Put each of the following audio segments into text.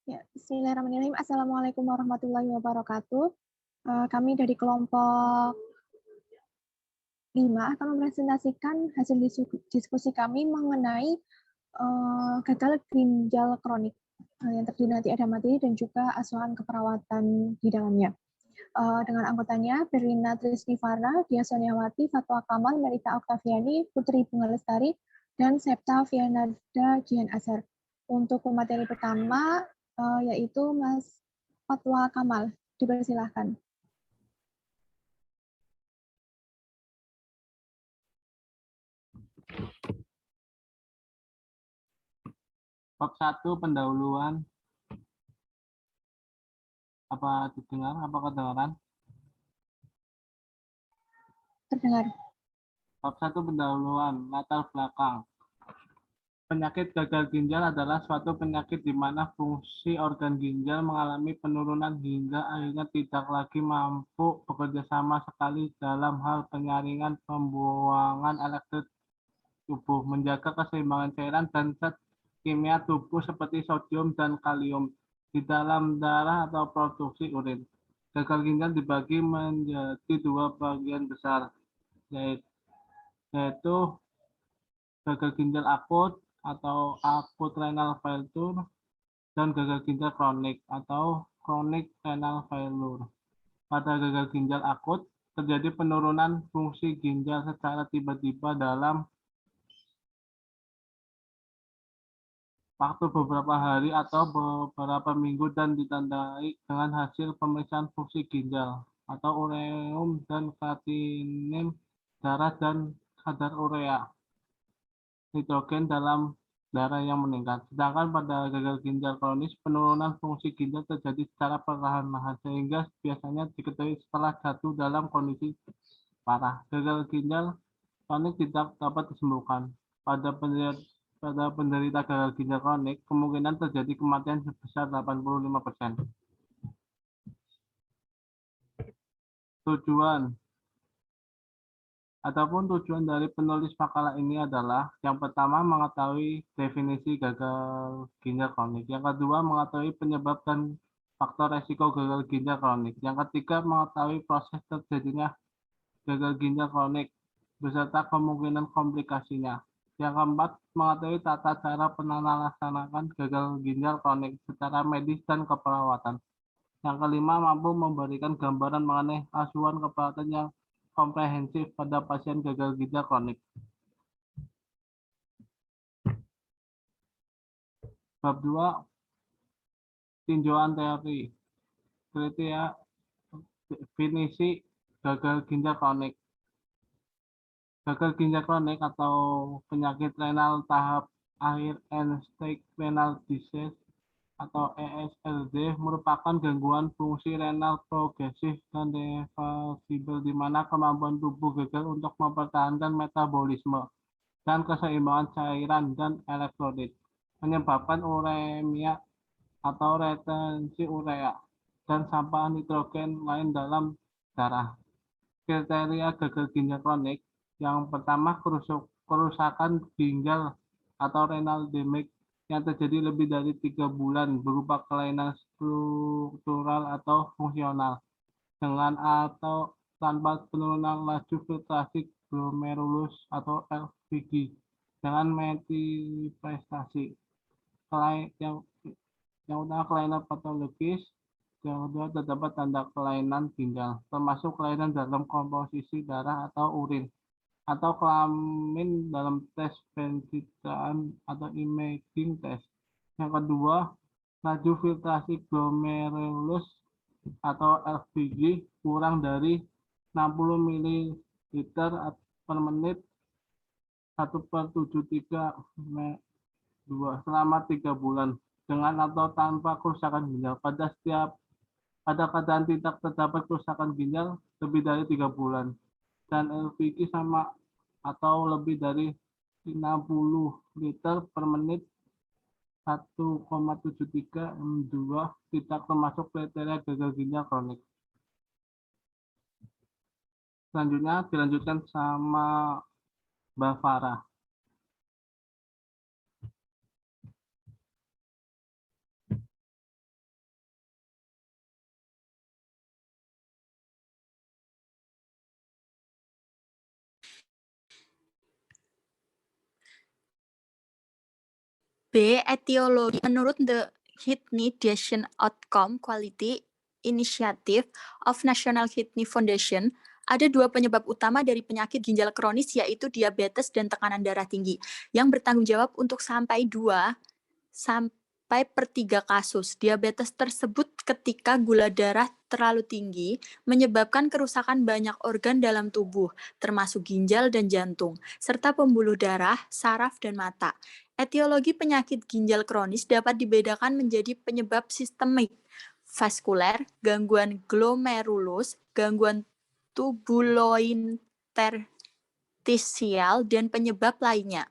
Ya, bismillahirrahmanirrahim. Assalamualaikum warahmatullahi wabarakatuh. Kami dari kelompok 5 akan mempresentasikan hasil diskusi kami mengenai gagal ginjal kronik yang terdiri nanti ada materi dan juga asuhan keperawatan di dalamnya. Dengan anggotanya Berlina Trisnivara, Dia Soniawati, Fatwa Kamal, Melita Oktaviani, Putri Bunga Lestari, dan Septa Fianada Jihan Azhar. Untuk pemateri pertama yaitu Mas Fatwa Kamal, dipersilahkan. Bab 1 pendahuluan. Apa didengar? Apa kedengaran? Terdengar. Bab 1 pendahuluan, latar belakang. Penyakit gagal ginjal adalah suatu penyakit di mana fungsi organ ginjal mengalami penurunan hingga akhirnya tidak lagi mampu bekerja sama sekali dalam hal penyaringan pembuangan elektrit tubuh, menjaga keseimbangan cairan dan zat kimia tubuh seperti sodium dan kalium di dalam darah atau produksi urin. Gagal ginjal dibagi menjadi dua bagian besar, yaitu gagal ginjal akut atau akut renal failure dan gagal ginjal kronik atau chronic renal failure. Pada gagal ginjal akut, terjadi penurunan fungsi ginjal secara tiba-tiba dalam waktu beberapa hari atau beberapa minggu dan ditandai dengan hasil pemeriksaan fungsi ginjal atau ureum dan kreatinin darah dan kadar urea nitrogen dalam darah yang meningkat. Sedangkan pada gagal ginjal kronis, penurunan fungsi ginjal terjadi secara perlahan-lahan sehingga biasanya diketahui setelah jatuh dalam kondisi parah. Gagal ginjal kronik tidak dapat disembuhkan. Pada penderita gagal ginjal kronik, kemungkinan terjadi kematian sebesar 85%. Tujuan dari penulis makalah ini adalah yang pertama mengetahui definisi gagal ginjal kronik, yang kedua mengetahui penyebab dan faktor resiko gagal ginjal kronik, yang ketiga mengetahui proses terjadinya gagal ginjal kronik beserta kemungkinan komplikasinya, yang keempat mengetahui tata cara penanganan gagal ginjal kronik secara medis dan keperawatan, yang kelima mampu memberikan gambaran mengenai asuhan keperawatan yang komprehensif pada pasien gagal ginjal kronik. Bab 2, tinjauan teori. Kriteria definisi gagal ginjal kronik. Gagal ginjal kronik atau penyakit renal tahap akhir end-stage renal disease atau ESRD merupakan gangguan fungsi renal progresif dan reversibel di mana kemampuan tubuh gagal untuk mempertahankan metabolisme dan keseimbangan cairan dan elektrolit, menyebabkan uremia atau retensi urea dan sampah nitrogen lain dalam darah. Kriteria gagal ginjal kronik yang pertama kerusakan ginjal atau renal damage yang terjadi lebih dari 3 bulan berupa kelainan struktural atau fungsional dengan atau tanpa penurunan laju filtrasi glomerulus atau LVG dengan manifestasi yang utama kelainan patologis, yang kedua terdapat tanda kelainan ginjal termasuk kelainan dalam komposisi darah atau urin atau kelamin dalam tes pencitraan atau imaging test. Yang kedua, laju filtrasi glomerulus atau LVG kurang dari 60 ml per menit 1/73 selama 3 bulan dengan atau tanpa kerusakan ginjal. Pada keadaan tidak terdapat kerusakan ginjal lebih dari 3 bulan dan LVG sama atau lebih dari 60 liter per menit 1,73 M2 tidak termasuk kriteria gagal ginjal kronik. Selanjutnya dilanjutkan sama Mbak Farah. B. Etiologi. Menurut the Kidney Decision Outcome Quality Initiative of National Kidney Foundation, ada 2 penyebab utama dari penyakit ginjal kronis, yaitu diabetes dan tekanan darah tinggi, yang bertanggung jawab untuk sampai 3 kasus. Diabetes tersebut ketika gula darah terlalu tinggi, menyebabkan kerusakan banyak organ dalam tubuh, termasuk ginjal dan jantung, serta pembuluh darah, saraf, dan mata. Etiologi penyakit ginjal kronis dapat dibedakan menjadi penyebab sistemik, vaskuler, gangguan glomerulus, gangguan tubulointerstisial, dan penyebab lainnya.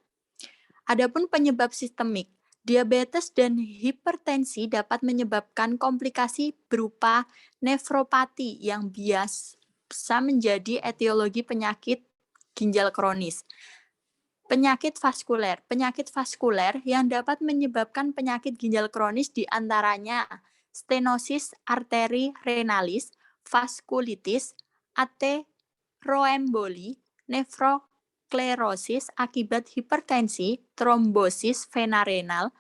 Adapun penyebab sistemik, diabetes dan hipertensi dapat menyebabkan komplikasi berupa nefropati yang biasa menjadi etiologi penyakit ginjal kronis. Penyakit vaskuler yang dapat menyebabkan penyakit ginjal kronis diantaranya stenosis arteri renalis, vaskulitis, ateroemboli, nefrosklerosis akibat hipertensi, trombosis vena renal.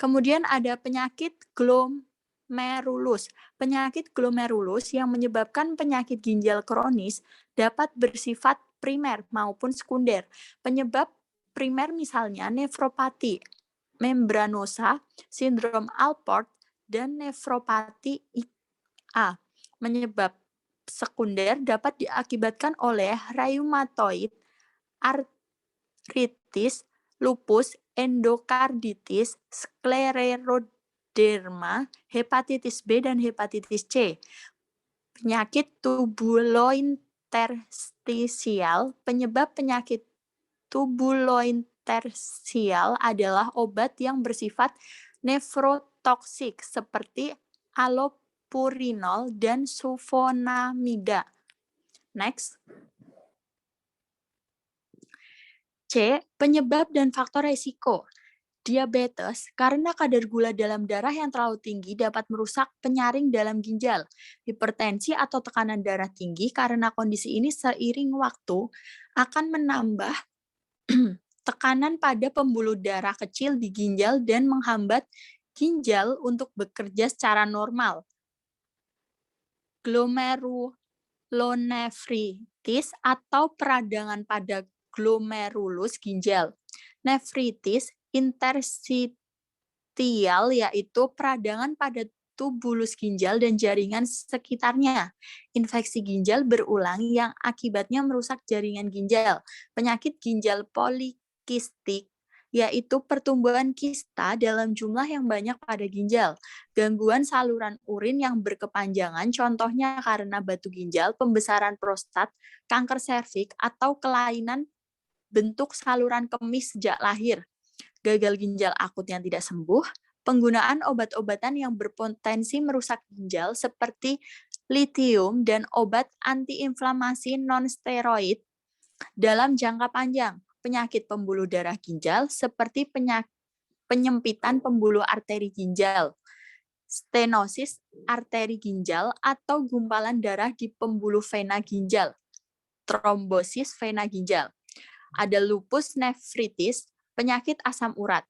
Kemudian ada penyakit glomerulus. Penyakit glomerulus yang menyebabkan penyakit ginjal kronis dapat bersifat primer maupun sekunder. Penyebab primer misalnya nefropati membranosa, sindrom Alport, dan nefropati A. Menyebab sekunder dapat diakibatkan oleh rheumatoid, artritis, lupus, endokarditis, skleroderma, hepatitis B, dan hepatitis C. Penyakit tubulointerstisial. Penyebab penyakit tubulointerstisial adalah obat yang bersifat nefrotoksik seperti allopurinol dan sulfonamida. Next. C. Penyebab dan faktor resiko. Diabetes, karena kadar gula dalam darah yang terlalu tinggi dapat merusak penyaring dalam ginjal. Hipertensi atau tekanan darah tinggi, karena kondisi ini seiring waktu akan menambah tekanan pada pembuluh darah kecil di ginjal dan menghambat ginjal untuk bekerja secara normal. Glomerulonefritis atau peradangan pada glomerulus ginjal. Nefritis interstitial yaitu peradangan pada tubulus ginjal dan jaringan sekitarnya. Infeksi ginjal berulang yang akibatnya merusak jaringan ginjal. Penyakit ginjal polikistik yaitu pertumbuhan kista dalam jumlah yang banyak pada ginjal. Gangguan saluran urin yang berkepanjangan, contohnya karena batu ginjal, pembesaran prostat, kanker serviks, atau kelainan bentuk saluran kemih sejak lahir. Gagal ginjal akut yang tidak sembuh, penggunaan obat-obatan yang berpotensi merusak ginjal seperti litium dan obat antiinflamasi non-steroid dalam jangka panjang. Penyakit pembuluh darah ginjal seperti penyempitan pembuluh arteri ginjal, stenosis arteri ginjal atau gumpalan darah di pembuluh vena ginjal, trombosis vena ginjal. Ada lupus nephritis, penyakit asam urat.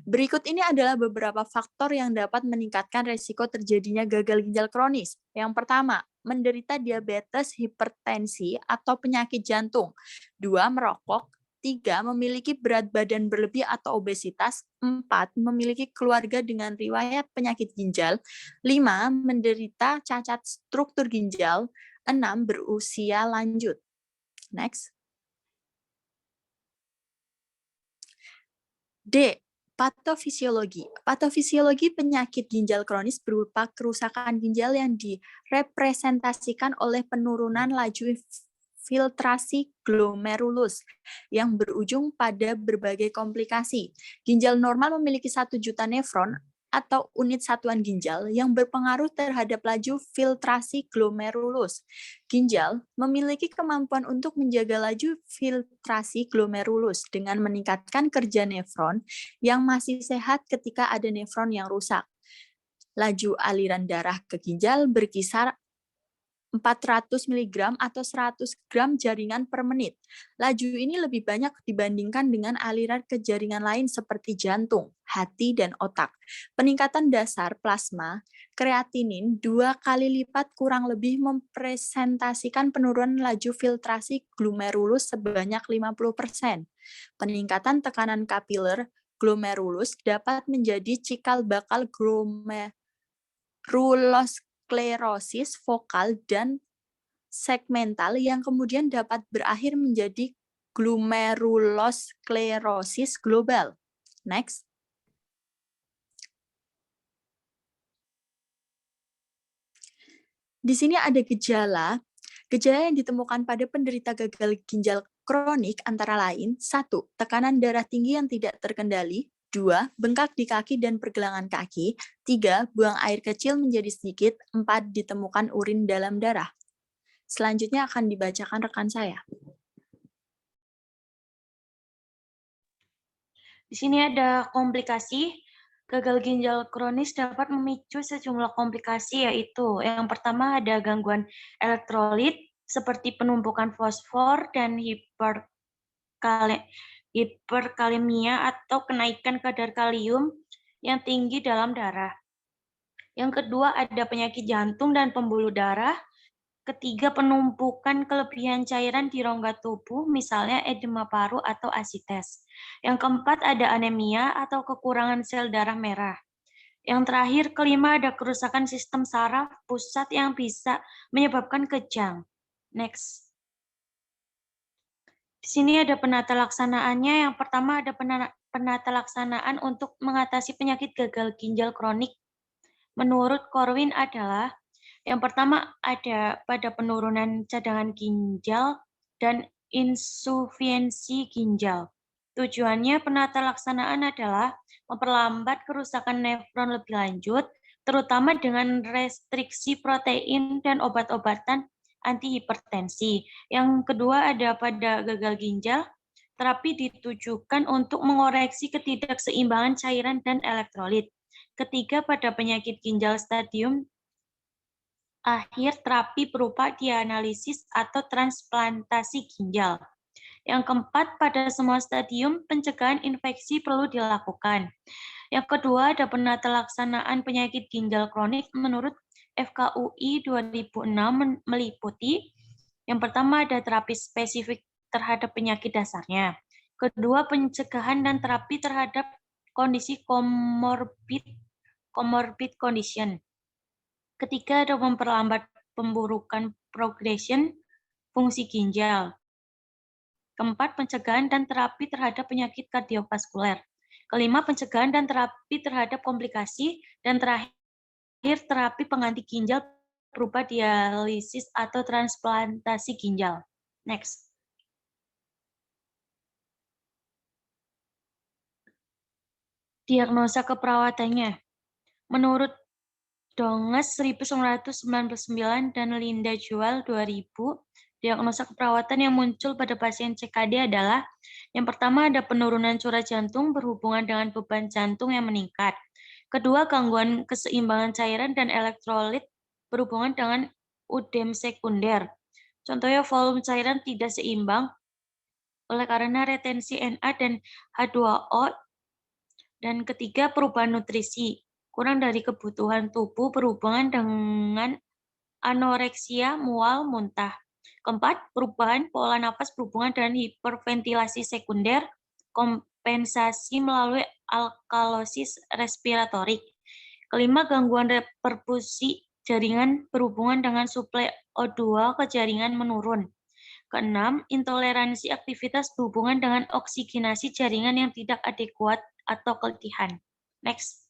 Berikut ini adalah beberapa faktor yang dapat meningkatkan risiko terjadinya gagal ginjal kronis. Yang pertama, menderita diabetes, hipertensi, atau penyakit jantung. 2. Merokok. 3. Memiliki berat badan berlebih atau obesitas. 4. Memiliki keluarga dengan riwayat penyakit ginjal. 5. Menderita cacat struktur ginjal. 6. Berusia lanjut. Next. D. Patofisiologi. Patofisiologi penyakit ginjal kronis berupa kerusakan ginjal yang direpresentasikan oleh penurunan laju filtrasi glomerulus yang berujung pada berbagai komplikasi. Ginjal normal memiliki 1 juta nefron atau unit satuan ginjal yang berpengaruh terhadap laju filtrasi glomerulus. Ginjal memiliki kemampuan untuk menjaga laju filtrasi glomerulus dengan meningkatkan kerja nefron yang masih sehat ketika ada nefron yang rusak. Laju aliran darah ke ginjal berkisar 400 mg atau 100 gram jaringan per menit. Laju ini lebih banyak dibandingkan dengan aliran ke jaringan lain seperti jantung, hati, dan otak. Peningkatan dasar plasma kreatinin 2 kali lipat kurang lebih mempresentasikan penurunan laju filtrasi glomerulus sebanyak 50%. Peningkatan tekanan kapiler glomerulus dapat menjadi cikal bakal glomerulosklerosis vokal dan segmental yang kemudian dapat berakhir menjadi glomerulosklerosis global. Next. Di sini ada gejala yang ditemukan pada penderita gagal ginjal kronik antara lain 1. Tekanan darah tinggi yang tidak terkendali, 2. Bengkak di kaki dan pergelangan kaki, 3. Buang air kecil menjadi sedikit, 4. Ditemukan urin dalam darah. Selanjutnya akan dibacakan rekan saya. Di sini ada komplikasi. Gagal ginjal kronis dapat memicu sejumlah komplikasi, yaitu yang pertama ada gangguan elektrolit seperti penumpukan fosfor dan hiperkalemia atau kenaikan kadar kalium yang tinggi dalam darah. Yang kedua ada penyakit jantung dan pembuluh darah. Ketiga, penumpukan kelebihan cairan di rongga tubuh, misalnya edema paru atau asites. Yang keempat, ada anemia atau kekurangan sel darah merah. Yang terakhir, kelima, ada kerusakan sistem saraf pusat yang bisa menyebabkan kejang. Next. Di sini ada penata laksanaannya. Yang pertama, ada penata laksanaan untuk mengatasi penyakit gagal ginjal kronik. Menurut Corwin adalah yang pertama ada pada penurunan cadangan ginjal dan insufiensi ginjal. Tujuannya penata laksanaan adalah memperlambat kerusakan nefron lebih lanjut, terutama dengan restriksi protein dan obat-obatan antihipertensi. Yang kedua ada pada gagal ginjal, terapi ditujukan untuk mengoreksi ketidakseimbangan cairan dan elektrolit. Ketiga, pada penyakit ginjal stadium akhir, terapi berupa dialisis atau transplantasi ginjal. Yang keempat, pada semua stadium pencegahan infeksi perlu dilakukan. Yang kedua, ada penata laksanaan penyakit ginjal kronik menurut FKUI 2006 meliputi yang pertama ada terapi spesifik terhadap penyakit dasarnya. Kedua, pencegahan dan terapi terhadap kondisi comorbid condition. Ketiga, ada memperlambat pemburukan progression fungsi ginjal. Keempat, pencegahan dan terapi terhadap penyakit kardiovaskuler. Kelima, pencegahan dan terapi terhadap komplikasi. Dan terakhir, terapi pengganti ginjal berupa dialisis atau transplantasi ginjal. Next. Diagnosa keperawatannya. Menurut Donges 1999 dan Linda Juel 2000, diagnosa keperawatan yang muncul pada pasien CKD adalah yang pertama ada penurunan curah jantung berhubungan dengan beban jantung yang meningkat. Kedua, gangguan keseimbangan cairan dan elektrolit berhubungan dengan udem sekunder. Contohnya volume cairan tidak seimbang oleh karena retensi Na dan H2O. Dan ketiga, perubahan nutrisi kurang dari kebutuhan tubuh berhubungan dengan anoreksia, mual, muntah. Keempat, perubahan pola nafas berhubungan dengan hiperventilasi sekunder, kompensasi melalui alkalosis respiratorik. Kelima, gangguan reperfusi jaringan berhubungan dengan suplai O2 ke jaringan menurun. Keenam, intoleransi aktivitas berhubungan dengan oksigenasi jaringan yang tidak adekuat atau keletihan. Next.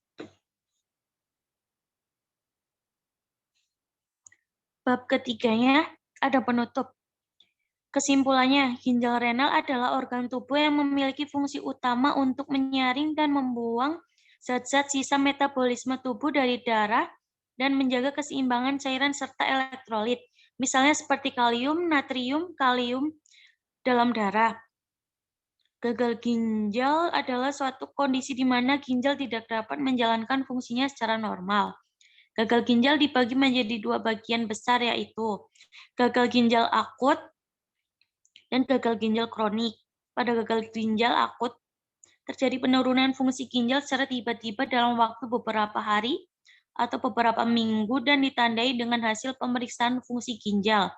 Bab ketiganya ada penutup. Kesimpulannya, ginjal renal adalah organ tubuh yang memiliki fungsi utama untuk menyaring dan membuang zat-zat sisa metabolisme tubuh dari darah dan menjaga keseimbangan cairan serta elektrolit, misalnya seperti kalium, natrium, kalium dalam darah. Gagal ginjal adalah suatu kondisi di mana ginjal tidak dapat menjalankan fungsinya secara normal. Gagal ginjal dibagi menjadi dua bagian besar, yaitu gagal ginjal akut dan gagal ginjal kronik. Pada gagal ginjal akut, terjadi penurunan fungsi ginjal secara tiba-tiba dalam waktu beberapa hari atau beberapa minggu dan ditandai dengan hasil pemeriksaan fungsi ginjal,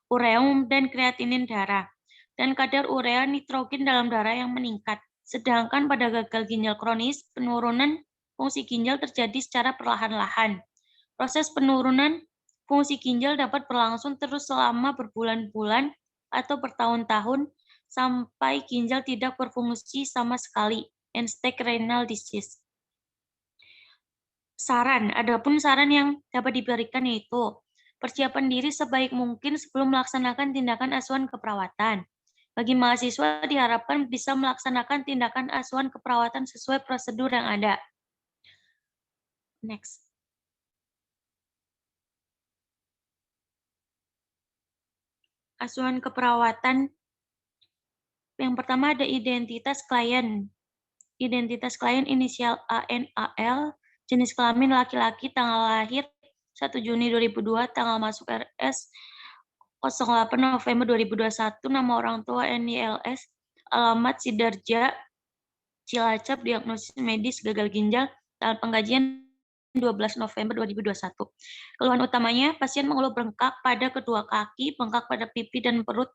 ureum dan kreatinin darah, dan kadar urea nitrogen dalam darah yang meningkat. Sedangkan pada gagal ginjal kronis, penurunan fungsi ginjal terjadi secara perlahan-lahan. Proses penurunan fungsi ginjal dapat berlangsung terus selama berbulan-bulan atau bertahun-tahun sampai ginjal tidak berfungsi sama sekali, end-stage renal disease. Adapun saran yang dapat diberikan yaitu persiapan diri sebaik mungkin sebelum melaksanakan tindakan asuhan keperawatan. Bagi mahasiswa diharapkan bisa melaksanakan tindakan asuhan keperawatan sesuai prosedur yang ada. Next. Asuhan keperawatan. Yang pertama ada identitas klien. Identitas klien inisial ANAL, jenis kelamin laki-laki, tanggal lahir 1 Juni 2002, tanggal masuk RS 08 November 2021, nama orang tua NILS, alamat Sidarja, Cilacap, diagnosis medis gagal ginjal, tanggal pengkajian 12 November 2021. Keluhan utamanya, pasien mengeluh bengkak pada kedua kaki, bengkak pada pipi dan perut,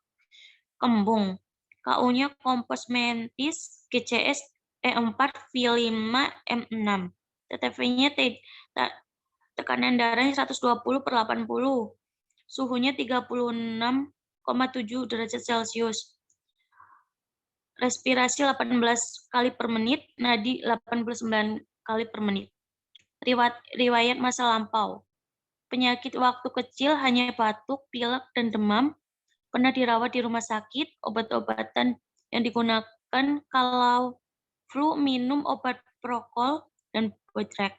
kembung. KU-nya kompos mentis, GCS E4, V5, M6. TTV-nya tekanan darahnya 120/80. Suhunya 36,7 derajat Celcius. Respirasi 18 kali per menit, nadi 89 kali per menit. Riwayat masa lampau. Penyakit waktu kecil hanya batuk, pilek, dan demam. Pernah dirawat di rumah sakit. Obat-obatan yang digunakan kalau flu, minum obat prokol dan Botrek.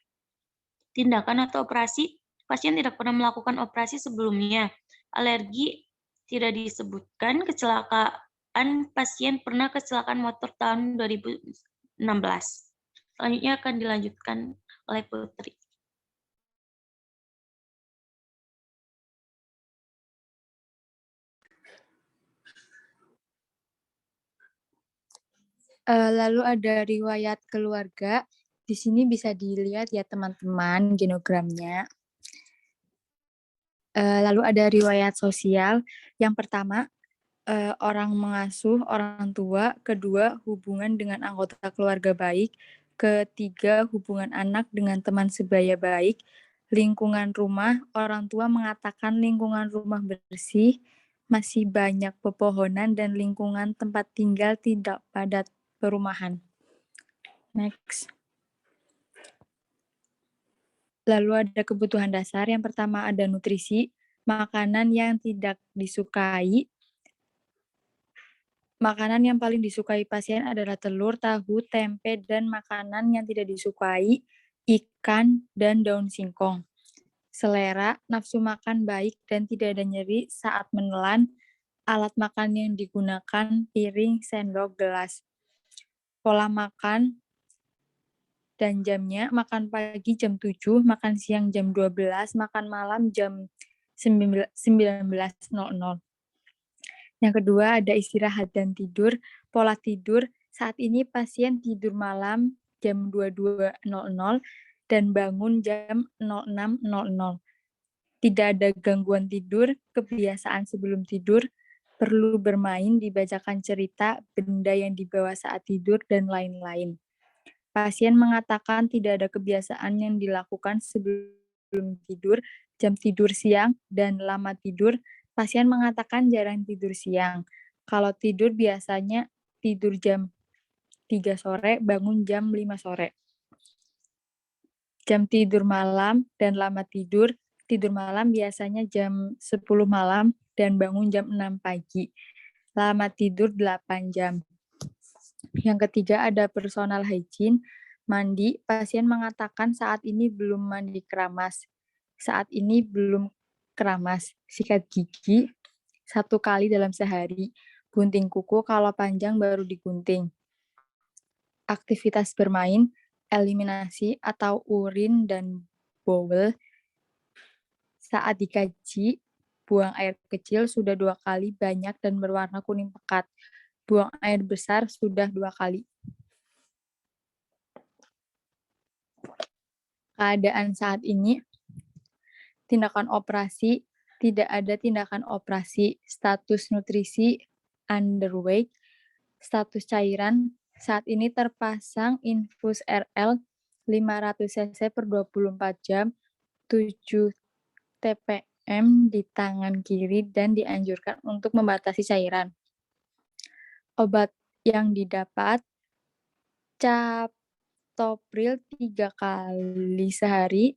Tindakan atau operasi, pasien tidak pernah melakukan operasi sebelumnya. Alergi tidak disebutkan. Kecelakaan, pasien pernah kecelakaan motor tahun 2016. Selanjutnya akan dilanjutkan oleh Putri. Lalu ada riwayat keluarga. Di sini bisa dilihat ya teman-teman genogramnya. Lalu ada riwayat sosial. Yang pertama, orang mengasuh orang tua. Kedua, hubungan dengan anggota keluarga baik. Ketiga, hubungan anak dengan teman sebaya baik. Lingkungan rumah, orang tua mengatakan lingkungan rumah bersih, masih banyak pepohonan, dan lingkungan tempat tinggal tidak padat perumahan. Next. Lalu ada kebutuhan dasar. Yang pertama ada nutrisi, makanan yang tidak disukai. Makanan yang paling disukai pasien adalah telur, tahu, tempe, dan makanan yang tidak disukai, ikan, dan daun singkong. Selera, nafsu makan baik dan tidak ada nyeri saat menelan. Alat makan yang digunakan, piring, sendok, gelas. Pola makan dan jamnya, makan pagi jam 7, makan siang jam 12, makan malam jam 19.00. Yang kedua ada istirahat dan tidur. Pola tidur, saat ini pasien tidur malam jam 22.00 dan bangun jam 06.00. Tidak ada gangguan tidur, kebiasaan sebelum tidur, perlu bermain, dibacakan cerita, benda yang dibawa saat tidur, dan lain-lain. Pasien mengatakan tidak ada kebiasaan yang dilakukan sebelum tidur, jam tidur siang, dan lama tidur. Pasien mengatakan jarang tidur siang. Kalau tidur biasanya tidur jam 3 sore, bangun jam 5 sore. Jam tidur malam dan lama tidur malam biasanya jam 10 malam dan bangun jam 6 pagi. Lama tidur 8 jam. Yang ketiga ada personal hygiene, mandi. Pasien mengatakan saat ini belum mandi keramas. Saat ini belum keramas. Sikat gigi 1 kali dalam sehari. Gunting kuku kalau panjang baru digunting. Aktivitas bermain, eliminasi atau urin dan bowel. Saat dikaji, buang air kecil sudah 2 kali banyak dan berwarna kuning pekat. Buang air besar sudah 2 kali. Keadaan saat ini, tindakan operasi, tidak ada tindakan operasi, status nutrisi, underweight, status cairan, saat ini terpasang infus RL 500 cc per 24 jam, 7 TPM di tangan kiri dan dianjurkan untuk membatasi cairan. Obat yang didapat, captopril 3 kali sehari,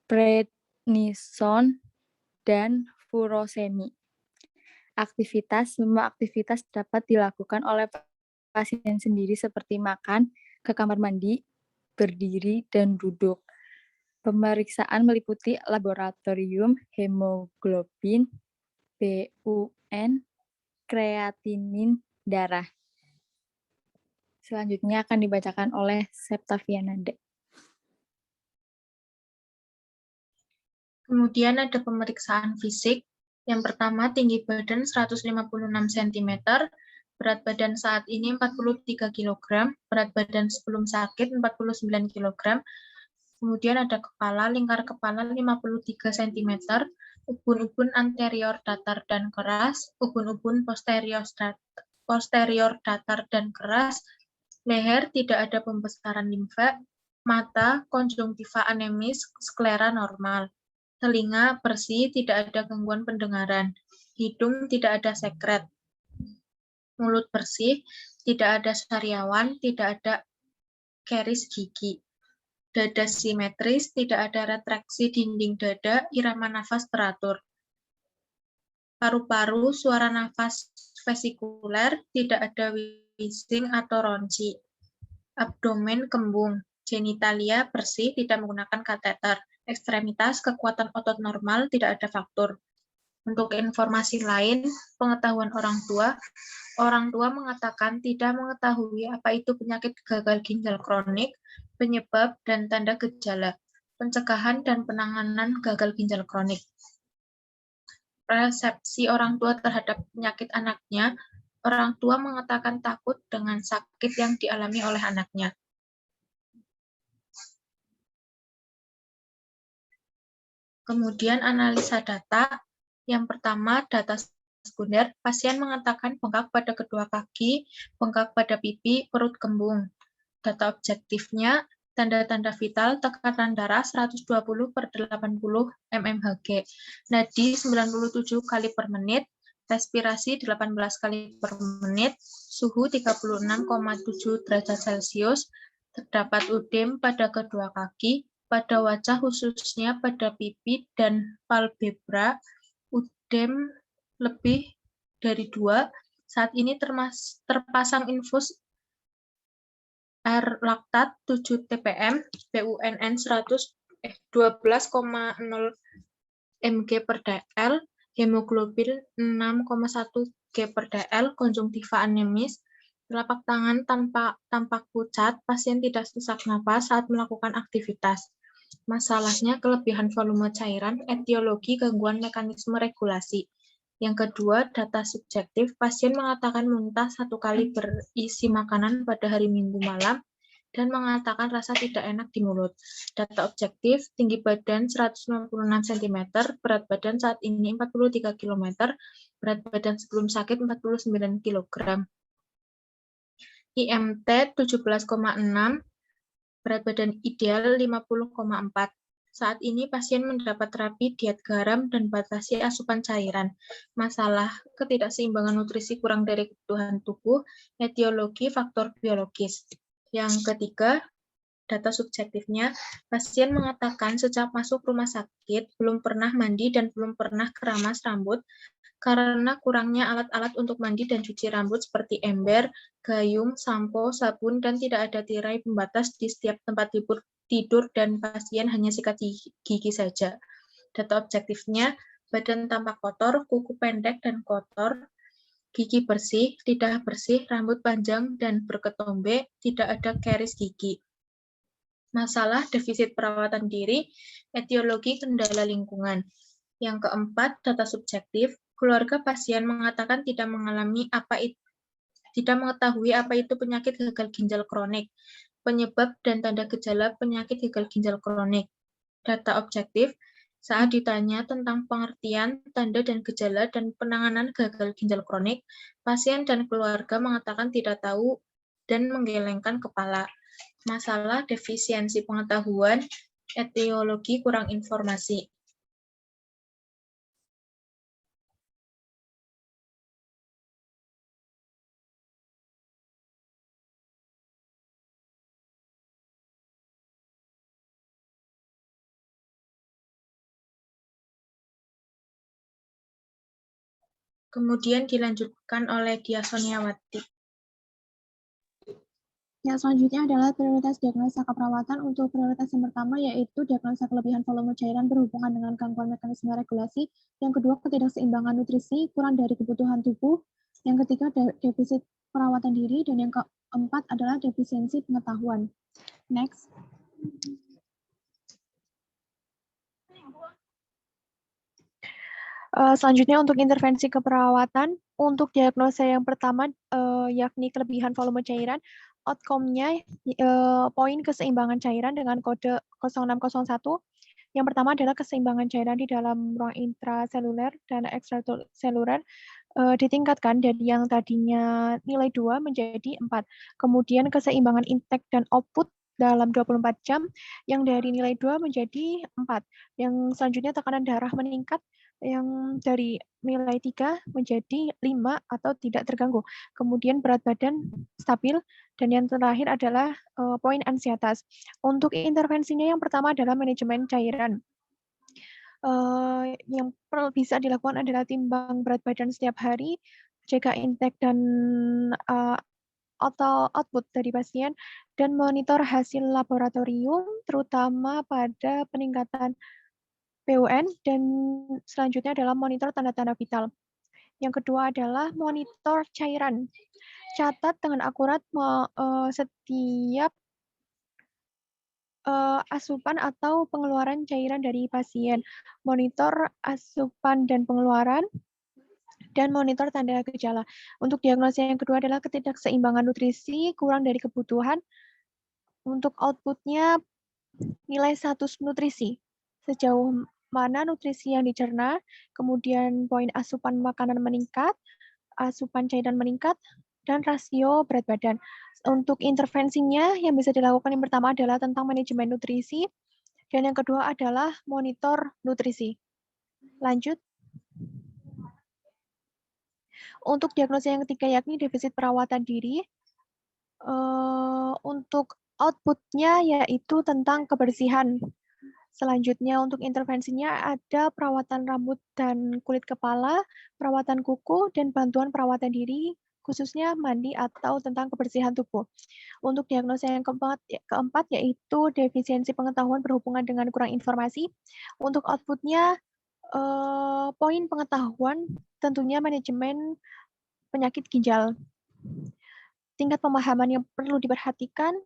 prednison, dan furosemi. Semua aktivitas dapat dilakukan oleh pasien sendiri seperti makan, ke kamar mandi, berdiri, dan duduk. Pemeriksaan meliputi laboratorium, hemoglobin, BUN, kreatinin darah. Selanjutnya akan dibacakan oleh Septaviananda. Kemudian ada pemeriksaan fisik. Yang pertama, tinggi badan 156 cm, berat badan saat ini 43 kg, berat badan sebelum sakit 49 kg. Kemudian ada kepala, lingkar kepala 53 cm, ubun-ubun anterior datar dan keras, ubun-ubun posterior datar dan keras, leher tidak ada pembesaran limfa, mata konjungtiva anemis, sklera normal. Telinga bersih, tidak ada gangguan pendengaran. Hidung tidak ada sekret. Mulut bersih, tidak ada sariawan, tidak ada karies gigi. Dada simetris, tidak ada retraksi dinding dada, irama nafas teratur. Paru-paru, suara nafas vesikuler, tidak ada wheezing atau ronci. Abdomen kembung. Genitalia bersih, tidak menggunakan kateter. Ekstremitas, kekuatan otot normal, tidak ada faktur. Untuk informasi lain, pengetahuan orang tua mengatakan tidak mengetahui apa itu penyakit gagal ginjal kronik, penyebab dan tanda gejala, pencegahan dan penanganan gagal ginjal kronik. Persepsi orang tua terhadap penyakit anaknya, orang tua mengatakan takut dengan sakit yang dialami oleh anaknya. Kemudian analisa data. Yang pertama, data sekunder. Pasien mengatakan bengkak pada kedua kaki, bengkak pada pipi, perut kembung. Data objektifnya, tanda-tanda vital, tekanan darah 120/80 mmHg, nadi 97 kali per menit, respirasi 18 kali per menit, suhu 36,7 derajat Celcius, terdapat udem pada kedua kaki, pada wajah khususnya pada pipi dan palpebra, udem lebih dari 2. Saat ini terpasang infus air laktat 7 TPM, BUNN 12,0 mg per dl, hemoglobin 6,1 g per dl, konjungtiva anemis, telapak tangan tampak pucat, pasien tidak sesak napas saat melakukan aktivitas. Masalahnya kelebihan volume cairan, etiologi gangguan mekanisme regulasi. Yang kedua, data subjektif, pasien mengatakan muntah 1 kali berisi makanan pada hari Minggu malam dan mengatakan rasa tidak enak di mulut. Data objektif, tinggi badan 196 cm, berat badan saat ini 43 kg, berat badan sebelum sakit 49 kg. IMT 17,6, berat badan ideal 50,4. Saat ini pasien mendapat terapi diet garam dan batasi asupan cairan. Masalah ketidakseimbangan nutrisi kurang dari kebutuhan tubuh, etiologi faktor biologis. Yang ketiga, data subjektifnya, pasien mengatakan sejak masuk rumah sakit belum pernah mandi dan belum pernah keramas rambut karena kurangnya alat-alat untuk mandi dan cuci rambut seperti ember, gayung, sampo, sabun, dan tidak ada tirai pembatas di setiap tempat tidur dan pasien hanya sikat gigi saja. Data objektifnya, badan tampak kotor, kuku pendek dan kotor, gigi bersih, lidah bersih, rambut panjang dan berketombe, tidak ada karies gigi. Masalah defisit perawatan diri, etiologi kendala lingkungan. Yang keempat, data subjektif. Keluarga pasien mengatakan tidak mengetahui apa itu penyakit gagal ginjal kronik, penyebab dan tanda gejala penyakit gagal ginjal kronik. Data objektif, saat ditanya tentang pengertian, tanda dan gejala dan penanganan gagal ginjal kronik, pasien dan keluarga mengatakan tidak tahu dan menggelengkan kepala. Masalah defisiensi pengetahuan, etiologi kurang informasi. Kemudian dilanjutkan oleh Dia Soniawati. Yang selanjutnya adalah prioritas diagnosa keperawatan. Untuk prioritas yang pertama yaitu diagnosa kelebihan volume cairan berhubungan dengan gangguan mekanisme regulasi. Yang kedua, ketidakseimbangan nutrisi, kurang dari kebutuhan tubuh. Yang ketiga, defisit perawatan diri. Dan yang keempat adalah defisiensi pengetahuan. Next. Selanjutnya untuk intervensi keperawatan, untuk diagnosa yang pertama yakni kelebihan volume cairan, outcome-nya poin keseimbangan cairan dengan kode 0601. Yang pertama adalah keseimbangan cairan di dalam ruang intraseluler dan ekstraseluler ditingkatkan dari yang tadinya nilai 2 menjadi 4. Kemudian keseimbangan intake dan output dalam 24 jam yang dari nilai 2 menjadi 4. Yang selanjutnya tekanan darah meningkat yang dari nilai 3 menjadi 5 atau tidak terganggu. Kemudian berat badan stabil, dan yang terakhir adalah poin ansietas. Untuk intervensinya yang pertama adalah manajemen cairan. Yang bisa dilakukan adalah timbang berat badan setiap hari, jaga intake dan atau output dari pasien, dan monitor hasil laboratorium, terutama pada peningkatan PUN, dan selanjutnya adalah monitor tanda-tanda vital. Yang kedua adalah monitor cairan. Catat dengan akurat setiap asupan atau pengeluaran cairan dari pasien. Monitor asupan dan pengeluaran, dan monitor tanda gejala. Untuk diagnosa yang kedua adalah ketidakseimbangan nutrisi, kurang dari kebutuhan. Untuk outputnya nilai status nutrisi. Sejauh mana nutrisi yang dicerna, kemudian poin asupan makanan meningkat, asupan cairan meningkat, dan rasio berat badan. Untuk intervensinya yang bisa dilakukan yang pertama adalah tentang manajemen nutrisi, dan yang kedua adalah monitor nutrisi. Lanjut. Untuk diagnosa yang ketiga yakni defisit perawatan diri. Untuk outputnya yaitu tentang kebersihan. Selanjutnya untuk intervensinya ada perawatan rambut dan kulit kepala, perawatan kuku, dan bantuan perawatan diri, khususnya mandi atau tentang kebersihan tubuh. Untuk diagnosa yang keempat yaitu defisiensi pengetahuan berhubungan dengan kurang informasi. Untuk outputnya poin pengetahuan tentunya manajemen penyakit ginjal. Tingkat pemahaman yang perlu diperhatikan,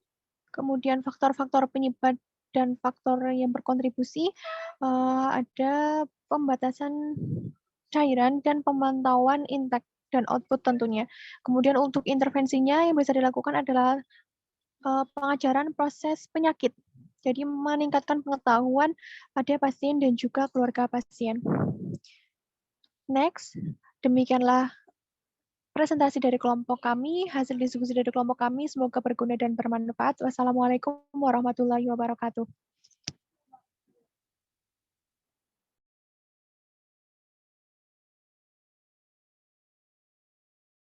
kemudian faktor-faktor penyebab dan faktor yang berkontribusi, ada pembatasan cairan dan pemantauan intake dan output tentunya. Kemudian untuk intervensinya yang bisa dilakukan adalah pengajaran proses penyakit. Jadi meningkatkan pengetahuan pada pasien dan juga keluarga pasien. Next, demikianlah presentasi dari kelompok kami, hasil diskusi dari kelompok kami, semoga berguna dan bermanfaat. Wassalamualaikum warahmatullahi wabarakatuh.